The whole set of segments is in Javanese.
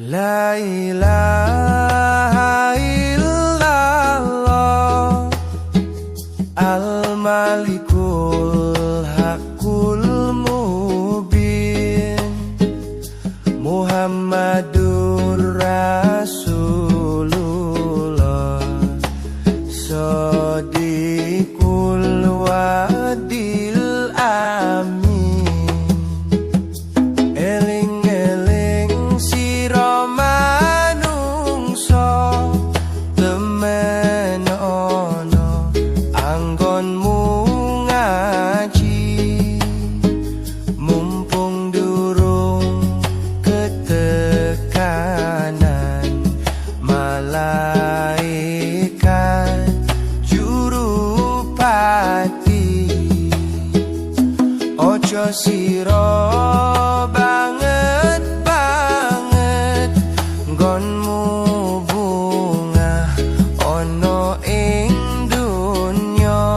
La ilaha illallah Al-Malikul Haqqul Mubin Muhammadur Rasulullah Shadiqul Wadil Amin Ojo siro banget nggonmu bunga ono ing dunya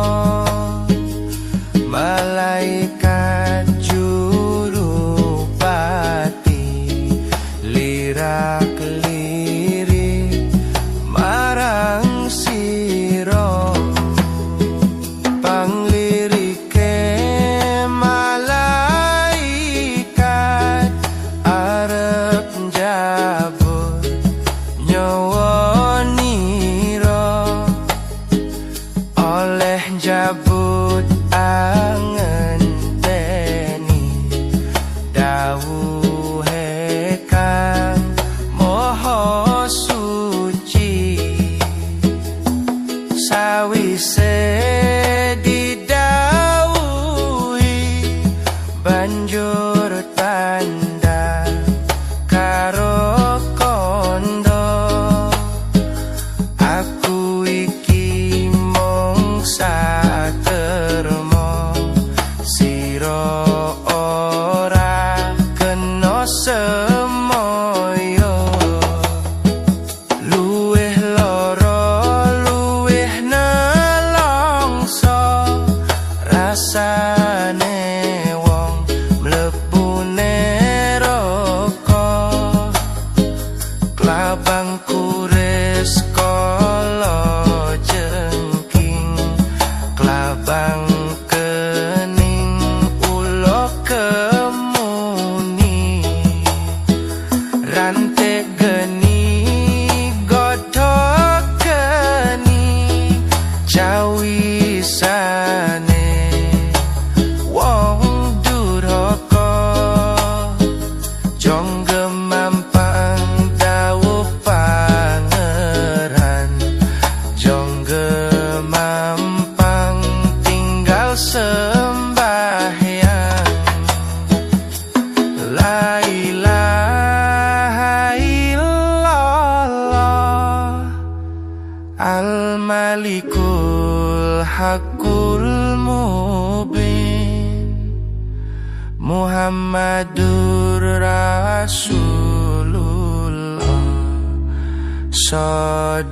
malaikat jurupati lirak-lirik marang siro jabut angenteni dawuhe kang moho suci sawise didhawuhi banjur tanda karo kondo aku iki mung satermo siro ora kena semoyo luwih lara luwih nelongso rasane wong mlebu neraka klabang kuris kala klabang kening ulo kemuni rantek geni godhok geni jawisane wong duraka jong gemampang dawuh pangeran jong gemampang sembahyang la ilaha illallah Al-Malikul Haqqul Mubin Muhammadur Rasulullah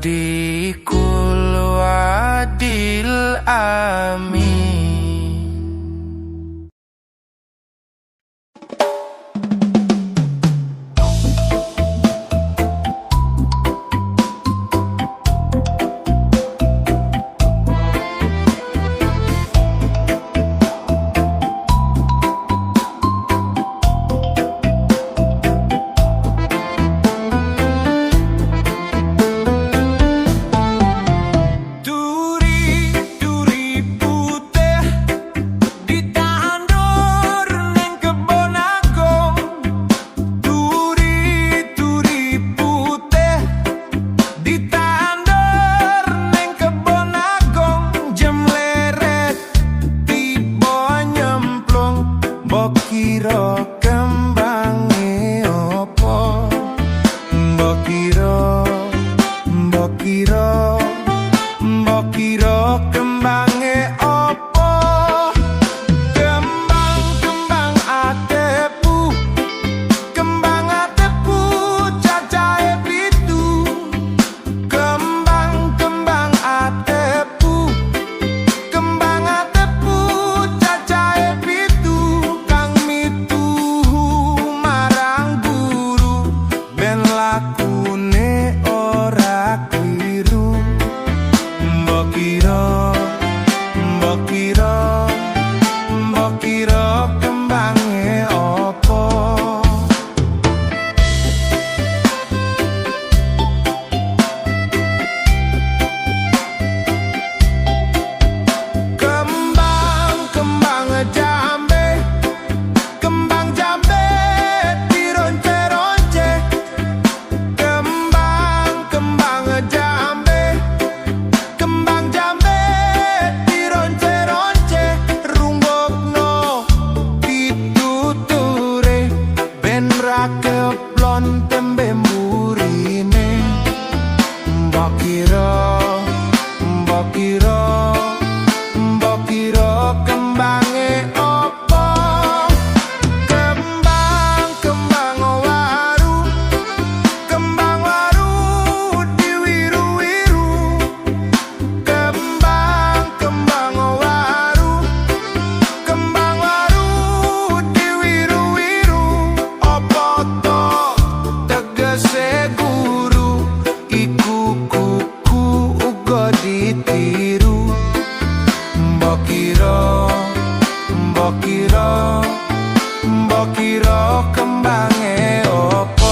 Shadiqul Wadil Amin. Duri putih mbok kira kembange opo.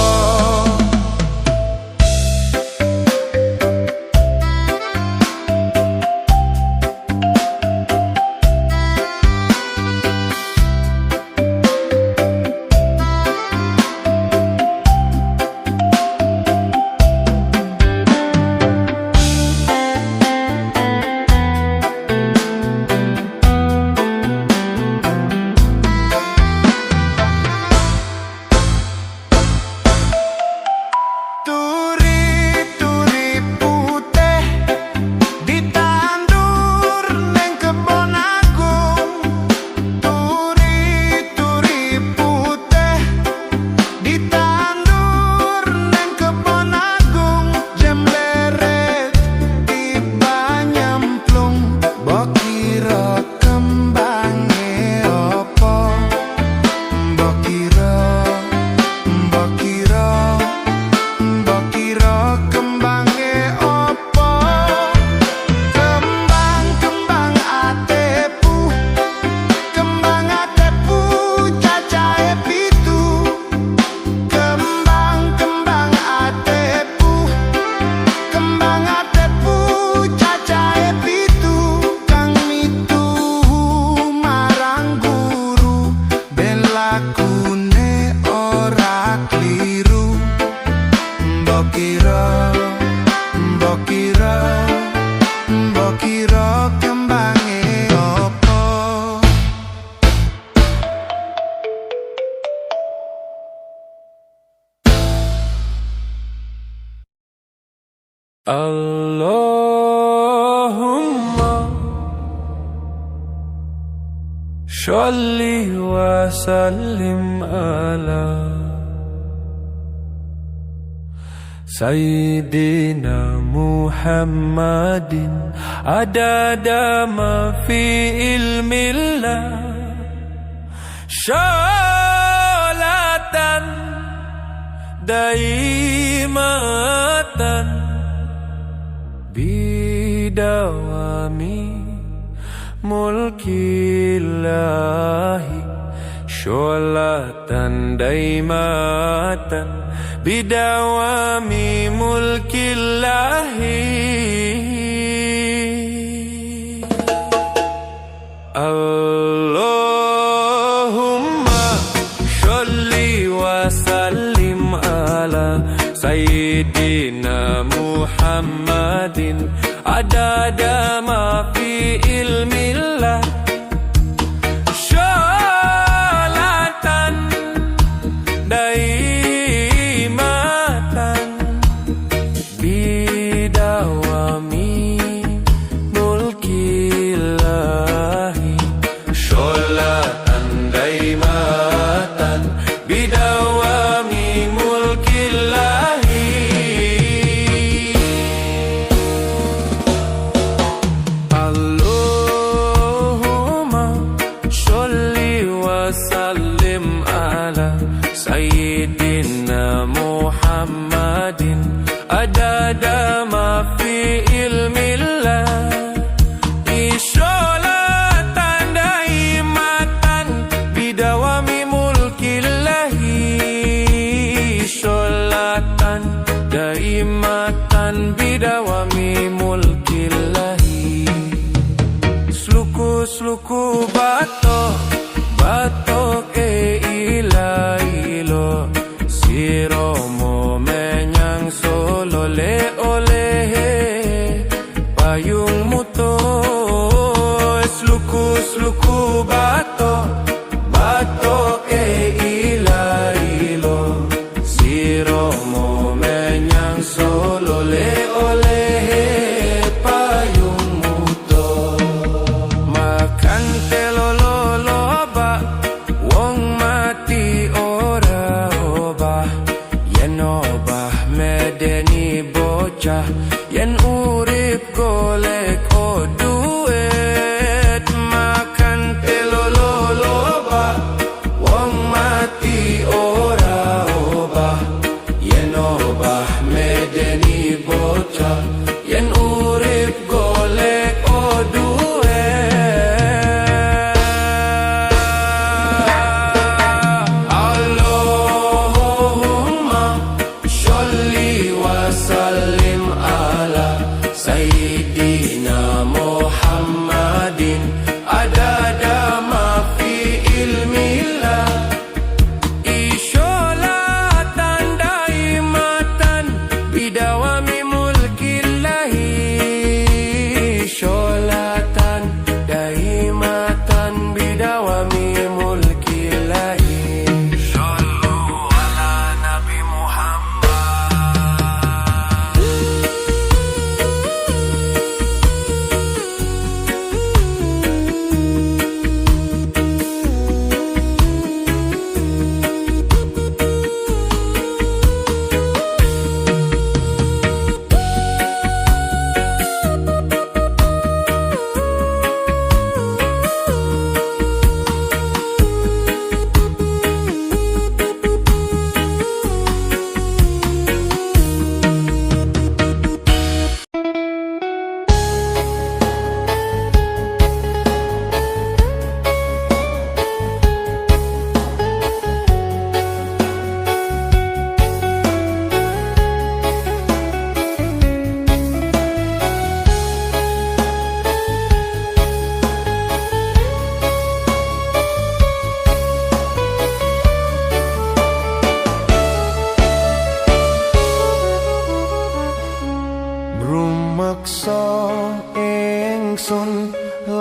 Mbok kira kembange opo. Allahumma sholli wa sallim ala Sayyidina Muhammadin adada ma fi ilmillah sholatan daimatan bidawami mulkillahi sholatan daimatan bidawami mulkillahi. Allahumma sholli wa sallim ala Sayyidina Muhammadin adada ma fi ilmillah sholatan daimatan bidawami mulkillahi sholatan daimatan bidawami mulkillahi. Allahumma sholli wa sallim ala Sayyidina Muhammadin adada ma fi ilmillah sholatan daimatan bidawami mulkillahi sholatan daimatan bidawami mulkillahi. Sluku batok ilo siromo menyang solo le oleh payung muto. Sluku batok ilo siromo menyang solo le oleh payung muto. Makan telolo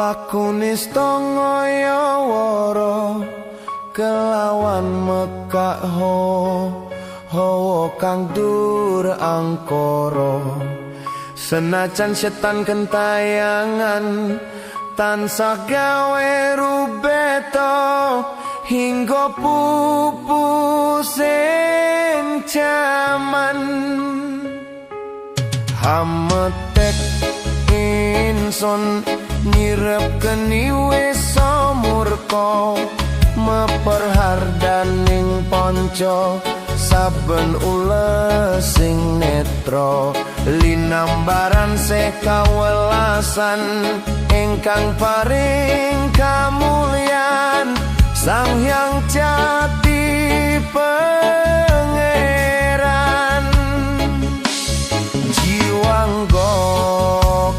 Aku nista ngayawara kelawan mekak hawa kang dur angkara. Senajan setan kentayangan tansah gawe rubeta hingga pupusing jaman. Hametek insun nyirep keni wis murka meperhardaning panca saben ules sing netra linambaran sekawelasan ingkang paring kamulyan Sang Hyang Jati Pangeran. Jiwangga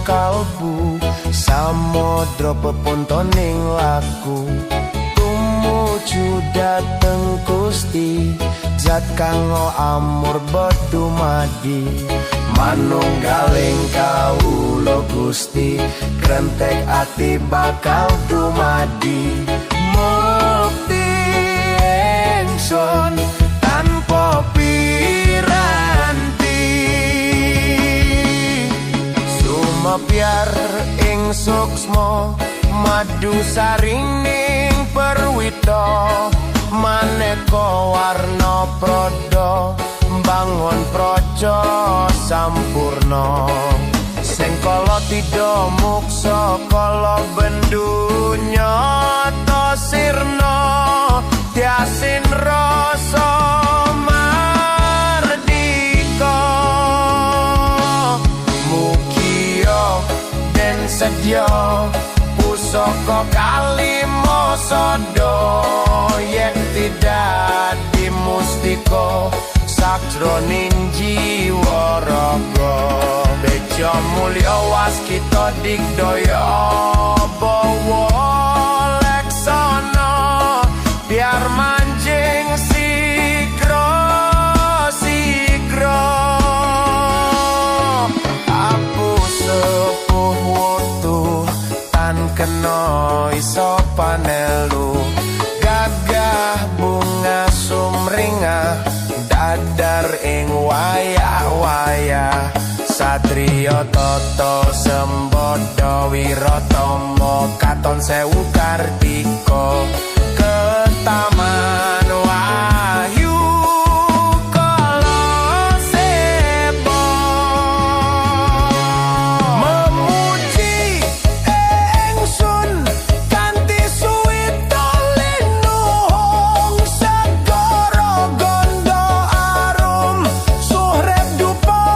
kalbu samodra pepuntoning laku tumuju dateng Gusti zat kang amur bedumadi manunggaling kawula Gusti krentek ati bakal dumadi mukti ingsun tanpa piranti sumabyar ing suksma madu sarining perwita maneka warna prada bangun praja sampurna sing kala tidha muksa kala bendunya ta sirna tiasin rasa mardika mugia den sedya pusaka kalima sada yen tidak dimustika sakjroning jiwa raga beja mulya waskita digdaya bawa leksana biar manjing sigra sigra apu sepuh wutu tan kena iso panelu gagah bunga sumringah dadar ing wayah-wayah satriya tata sembada wiratama katon sewu kartika ketaman wahyu kala seba memuji ingsun kanthi suwita linuhung segara gondo arum suhrep dupa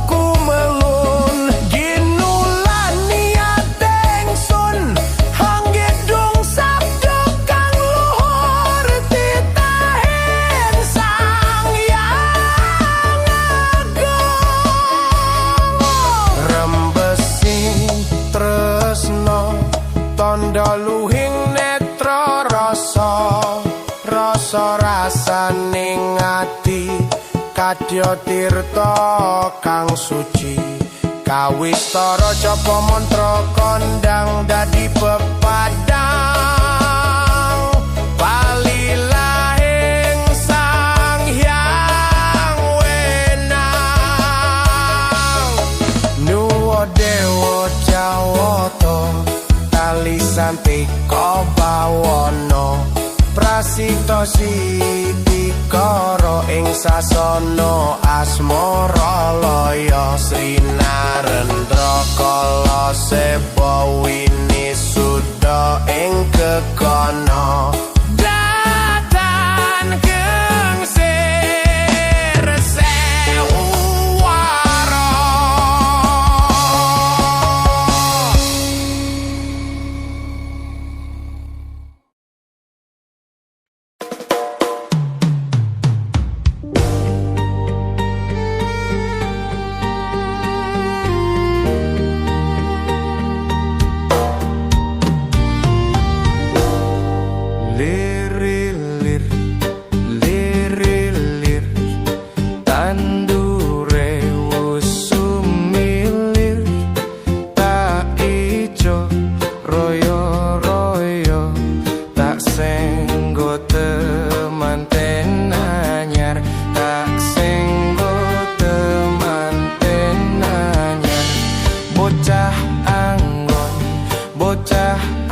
kumelun ginulan niat ingsun hanggedung sabda kang luhur titahen Sang Hyang Agung rembesi tresna tandha luhing netra rasa rasaning ati kadya tirta kang suci kawistara japa mantra kondang dadi pepadang palilahing Sang Hyang Wenang nuwa dewa jawata talisantika bawana prasita sitikara ing sasana asmara laya Sri Narendra kala seba winisuda ing kekana datan gengsir sewu wara.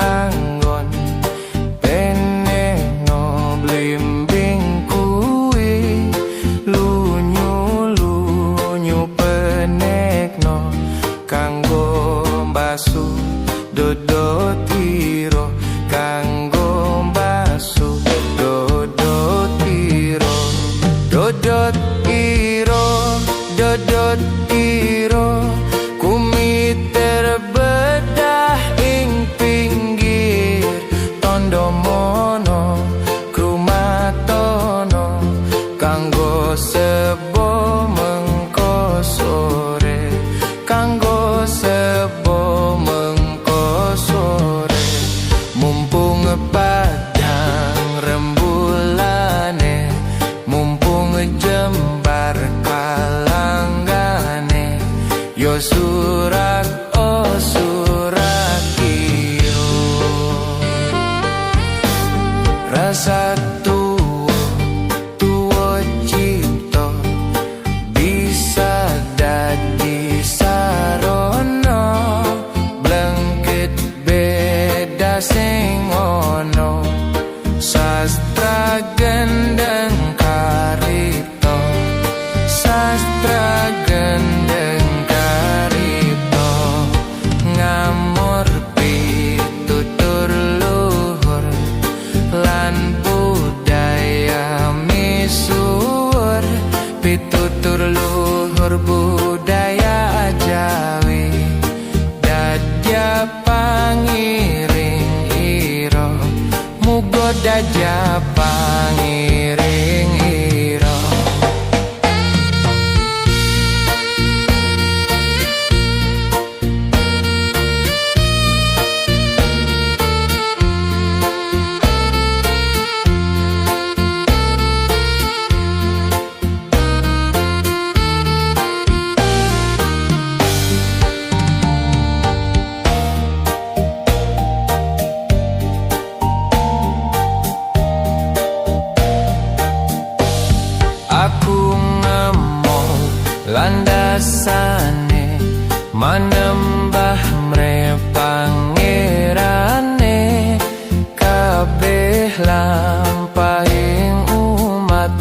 anggon peneno blimbing kuwi lunyu penekno kanggo basu dodotiro kanggo basu dodotiro dodot iro kumiter bedah ing pinggir tondo mono krumatono kanggo sebo mengko sore kanggo sebo mengko sore mumpung padang rembulane mumpung jembar kalanggane yo surak oh surak iyo rasa tuwa cipto bisa dadi sarono blengket beda sing ono sastra gendeng karito sastra gendeng karito ngamur pitutur luhur lan budaya misuwur pitutur luhur budaya Jawi dadya pangiring iro mugo dadya pangiring iro aku ngemong landasane manembah mre pangerane kabeh lampahing umat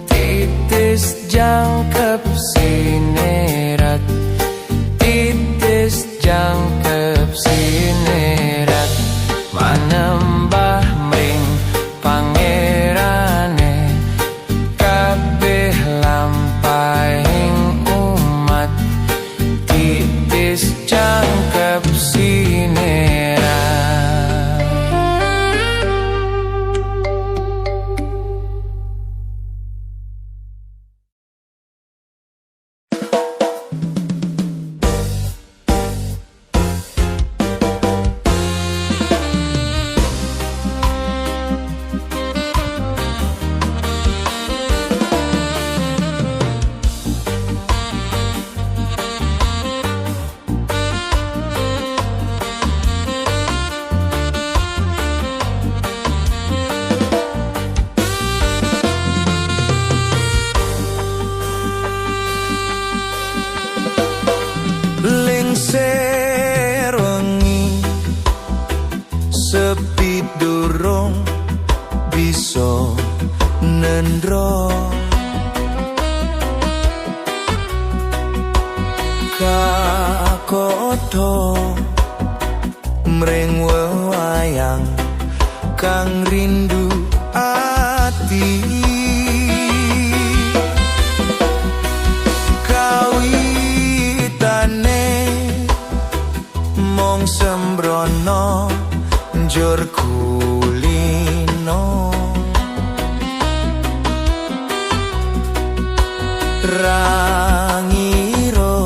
titis jangkep sinerat titis jangkep sinerat manembah mring pangerane kabeh lampahing umat titis jangkep sinerat lengser wengi sepi durung bisa nendro kakoto mring wewayang kang rindu ati kawitane mong sembrono njur kulino rangiro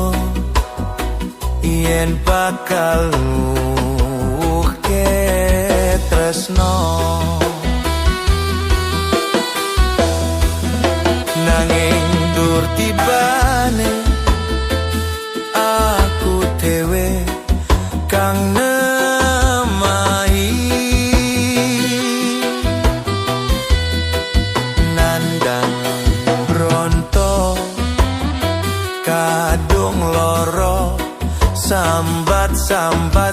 yen bakal luke tresno nanging dur tibane aku dhewe kang nemahi nandang bronto kadung loro sambat-sambat